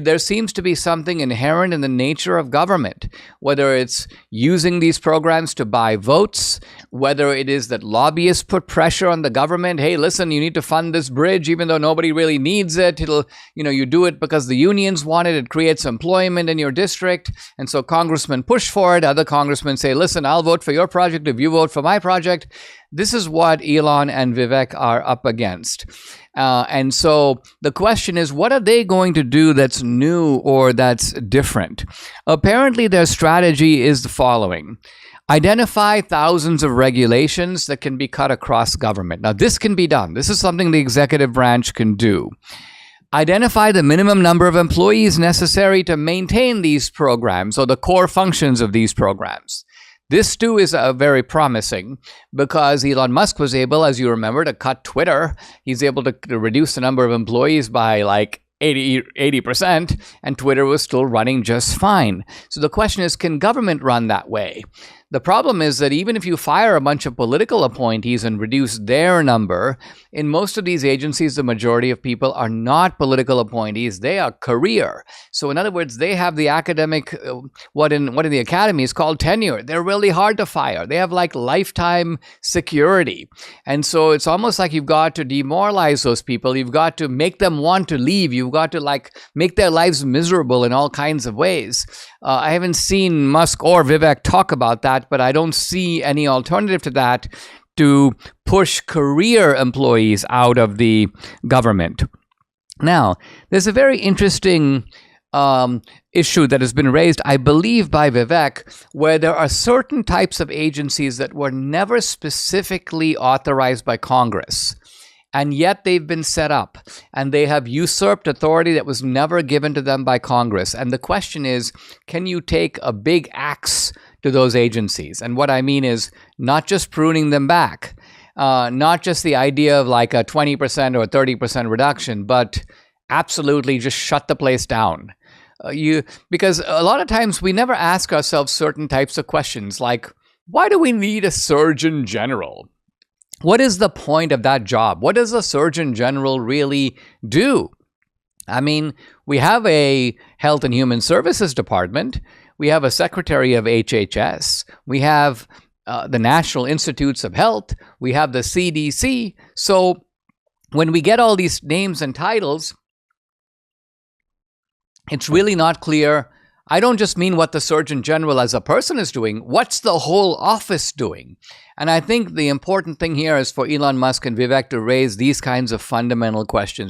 there seems to be something inherent in the nature of government, whether it's using these programs to buy votes, whether it is that lobbyists put pressure on the government. Hey, listen, you need to fund this bridge, even though nobody really needs it. You do it because the unions want it. It creates employment in your district. And so congressmen push for it. Other congressmen say, listen, I'll vote for your project if you vote for my project. This is what Elon and Vivek are up against. And so the question is, what are they going to do that's new or that's different? Apparently, their strategy is the following. Identify thousands of regulations that can be cut across government. Now, this can be done. This is something the executive branch can do. Identify the minimum number of employees necessary to maintain these programs or the core functions of these programs. This too is very promising because Elon Musk was able, as you remember, to cut Twitter. He's able to reduce the number of employees by like 80%, and Twitter was still running just fine. So the question is, can government run that way? The problem is that even if you fire a bunch of political appointees and reduce their number, in most of these agencies, the majority of people are not political appointees. They are career. So in other words, they have the academic, what in the academy is called tenure. They're really hard to fire. They have like lifetime security. And so it's almost like you've got to demoralize those people. You've got to make them want to leave. You've got to like make their lives miserable in all kinds of ways. I haven't seen Musk or Vivek talk about that, but I don't see any alternative to that to push career employees out of the government. Now, there's a very interesting issue that has been raised, I believe, by Vivek, where there are certain types of agencies that were never specifically authorized by Congress. And yet they've been set up and they have usurped authority that was never given to them by Congress. And the question is, can you take a big axe to those agencies? And what I mean is not just pruning them back, not just the idea of like a 20% or 30% reduction, but absolutely just shut the place down. Because a lot of times we never ask ourselves certain types of questions like, why do we need a surgeon general? What is the point of that job? What does a surgeon general really do? I mean, we have a Health and Human Services Department. We have a Secretary of HHS. We have the National Institutes of Health. We have the CDC. So when we get all these names and titles, it's really not clear. I don't just mean what the Surgeon General as a person is doing. What's the whole office doing? And I think the important thing here is for Elon Musk and Vivek to raise these kinds of fundamental questions.